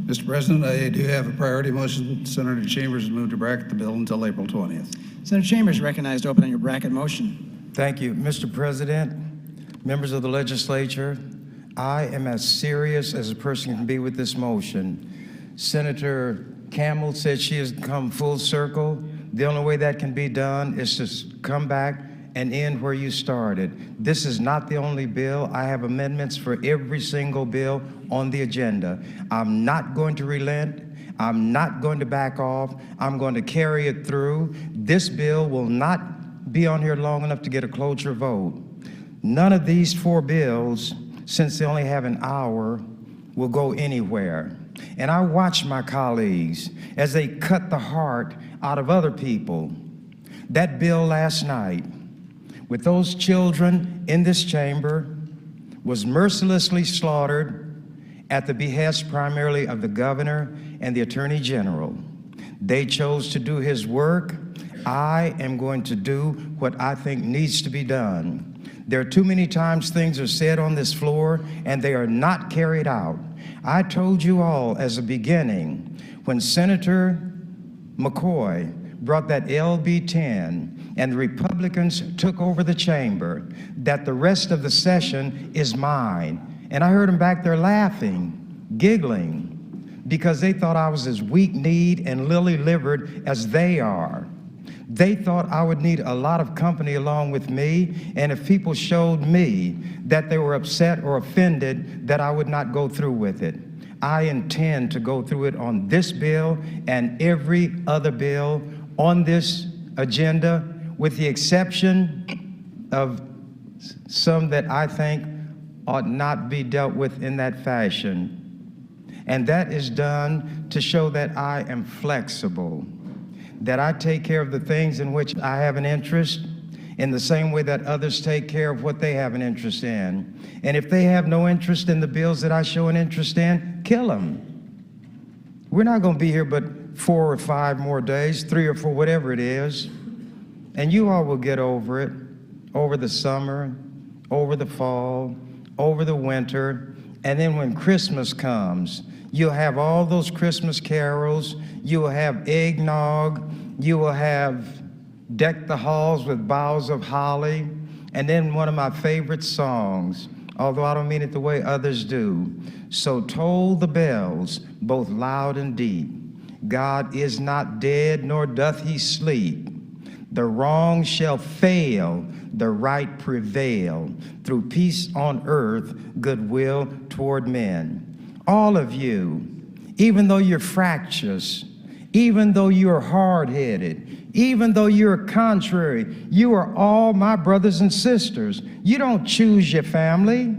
Mr. President, I do have a priority motion. Senator Chambers has moved to bracket the bill until April 20th. Senator Chambers recognized to open on your bracket motion. Thank you, Mr. President, members of the legislature. I am as serious as a person can be with this motion. Senator Campbell said she has come full circle. The only way that can be done is to come back and end where you started. This is not the only bill. I have amendments for every single bill on the agenda. I'm not going to relent. I'm not going to back off. I'm going to carry it through. This bill will not be on here long enough to get a cloture vote. None of these 4 bills, since they only have an hour, will go anywhere. And I watch my colleagues as they cut the heart out of other people. That bill last night, with those children in this chamber, was mercilessly slaughtered at the behest primarily of the governor and the attorney general. They chose to do his work. I am going to do what I think needs to be done. There are too many times things are said on this floor and they are not carried out. I told you all as a beginning, when Senator McCoy brought that LB 10 and the Republicans took over the chamber, that the rest of the session is mine. And I heard them back there laughing, giggling, because they thought I was as weak-kneed and lily-livered as they are. They thought I would need a lot of company along with me, and if people showed me that they were upset or offended, that I would not go through with it. I intend to go through it on this bill and every other bill on this agenda, with the exception of some that I think ought not be dealt with in that fashion. And that is done to show that I am flexible, that I take care of the things in which I have an interest in the same way that others take care of what they have an interest in. And if they have no interest in the bills that I show an interest in, kill them. We're not going to be here but 4 or 5 more days, 3 or 4, whatever it is. And you all will get over it, over the summer, over the fall, over the winter. And then when Christmas comes, you'll have all those Christmas carols, you will have eggnog, you will have Deck the Halls with Boughs of Holly, and then one of my favorite songs, although I don't mean it the way others do. So toll the bells, both loud and deep. God is not dead, nor doth he sleep. The wrong shall fail, the right prevail. Through peace on earth, goodwill toward men. All of you, even though you're fractious, even though you're hard-headed, even though you're contrary, you are all my brothers and sisters. You don't choose your family.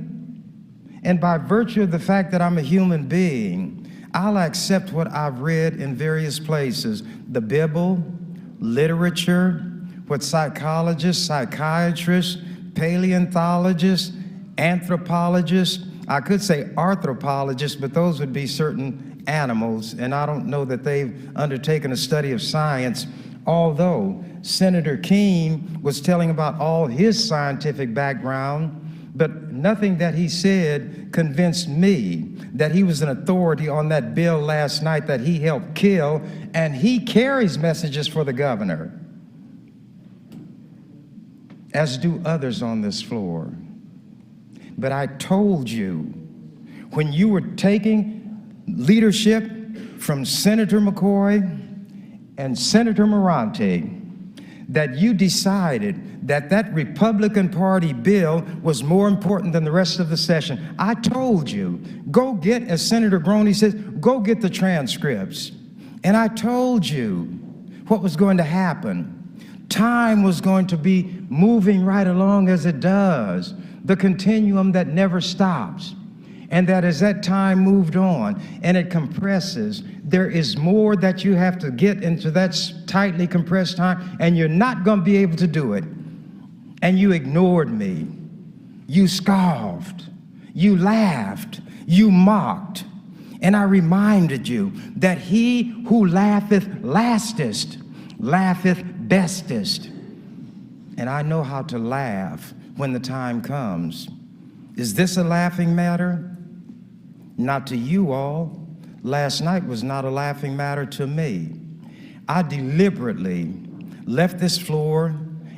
And by virtue of the fact that I'm a human being, I'll accept what I've read in various places, the Bible, literature, what psychologists, psychiatrists, paleontologists, anthropologists, I could say arthropologists, but those would be certain animals, and I don't know that they've undertaken a study of science, although Senator Keene was telling about all his scientific background, but nothing that he said convinced me that he was an authority on that bill last night that he helped kill, and he carries messages for the governor, as do others on this floor. But I told you, when you were taking leadership from Senator McCoy and Senator Morante, that you decided that that Republican Party bill was more important than the rest of the session. I told you, go get, as Senator Groney says, go get the transcripts. And I told you what was going to happen. Time was going to be moving right along as it does, the continuum that never stops. And that as that time moved on and it compresses, there is more that you have to get into that tightly compressed time, and you're not going to be able to do it. And you ignored me. You scoffed. You laughed. You mocked. And I reminded you that he who laugheth lastest, laugheth bestest. And I know how to laugh when the time comes. Is this a laughing matter? Not to you all. last night was not a laughing matter to me. I deliberately left this floor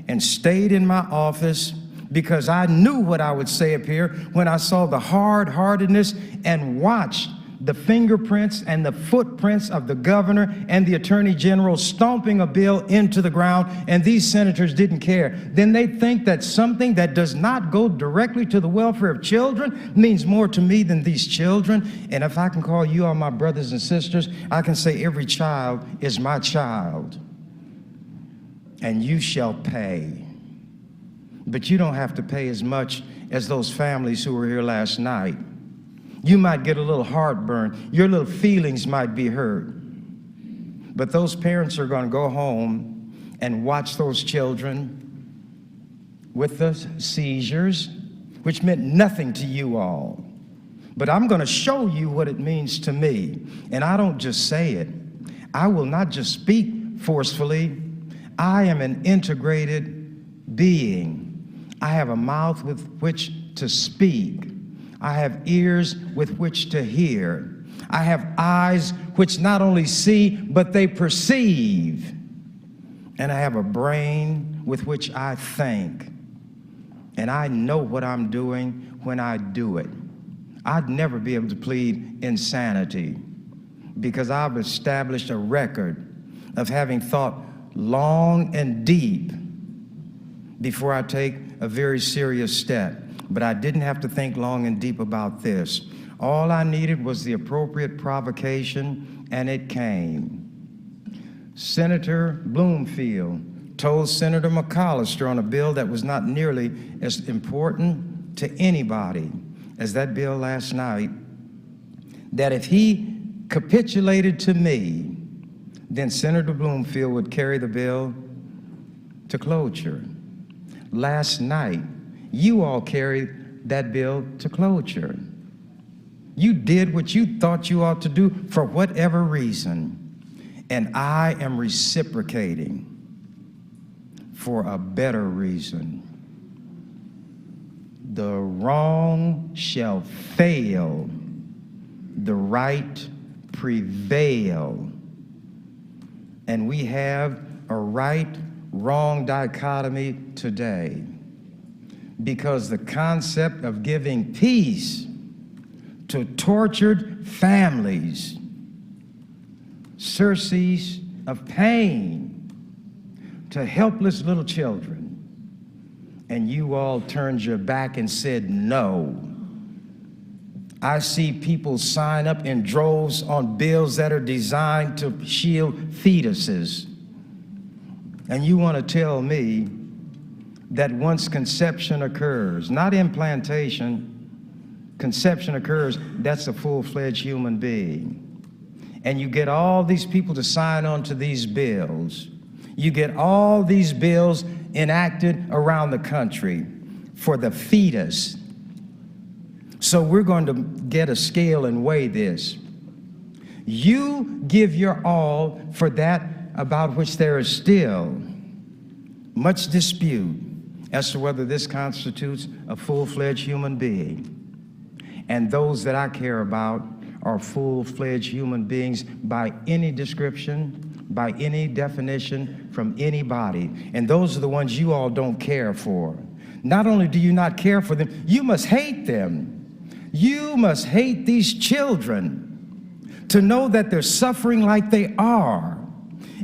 and stayed in my office because I knew what I would say up here when I saw the hard-heartedness and watched the fingerprints and the footprints of the governor and the attorney general stomping a bill into the ground, and these senators didn't care. Then they think that something that does not go directly to the welfare of children means more to me than these children. And if I can call you all my brothers and sisters, I can say every child is my child, and you shall pay. But you don't have to pay as much as those families who were here last night. You might get a little heartburn. Your little feelings might be hurt. But those parents are going to go home and watch those children with the seizures, which meant nothing to you all. But I'm going to show you what it means to me. And I don't just say it. I will not just speak forcefully. I am an integrated being. I have a mouth with which to speak. I have ears with which to hear. I have eyes which not only see, but they perceive. And I have a brain with which I think. And I know what I'm doing when I do it. I'd never be able to plead insanity because I've established a record of having thought long and deep before I take a very serious step. But I didn't have to think long and deep about this. All I needed was the appropriate provocation, and it came. Senator Bloomfield told Senator McCollister on a bill that was not nearly as important to anybody as that bill last night, that if he capitulated to me, then Senator Bloomfield would carry the bill to cloture. Last night, you all carried that bill to cloture. You did what you thought you ought to do for whatever reason, and I am reciprocating for a better reason. The wrong shall fail, the right prevail. And we have a right-wrong dichotomy today, because the concept of giving peace to tortured families, surcease of pain to helpless little children, and you all turned your back and said no. I see people sign up in droves on bills that are designed to shield fetuses, and you want to tell me that once conception occurs, not implantation, conception occurs, that's a full-fledged human being. And you get all these people to sign on to these bills. You get all these bills enacted around the country for the fetus. So we're going to get a scale and weigh this. You give your all for that about which there is still much dispute as to whether this constitutes a full-fledged human being. And those that I care about are full-fledged human beings by any description, by any definition from anybody. And those are the ones you all don't care for. Not only do you not care for them, you must hate them. You must hate these children to know that they're suffering like they are,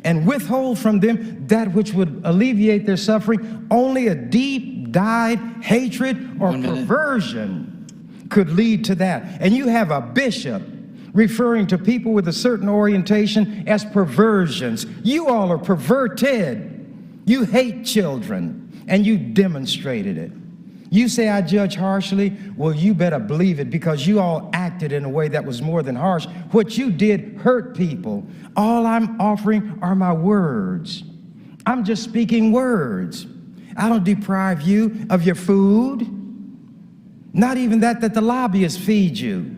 and withhold from them that which would alleviate their suffering. Only a deep-dyed hatred or perversion could lead to that. And you have a bishop referring to people with a certain orientation as perversions. You all are perverted. You hate children, and you demonstrated it. You say I judge harshly? Well, you better believe it, because you all acted in a way that was more than harsh. What you did hurt people. All I'm offering are my words. I'm just speaking words. I don't deprive you of your food. Not even that the lobbyists feed you.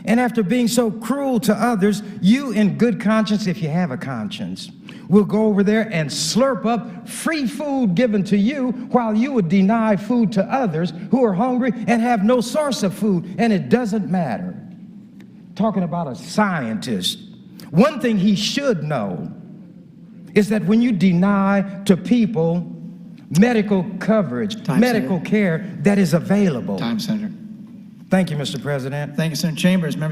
And after being so cruel to others, you in good conscience, if you have a conscience, will go over there and slurp up free food given to you, while you would deny food to others who are hungry and have no source of food. And it doesn't matter. talking about a scientist. One thing he should know is that when you deny to people medical coverage, Time, medical care that is available. Time, Senator. Thank you, Mr. President. Thank you, Senator Chambers. Members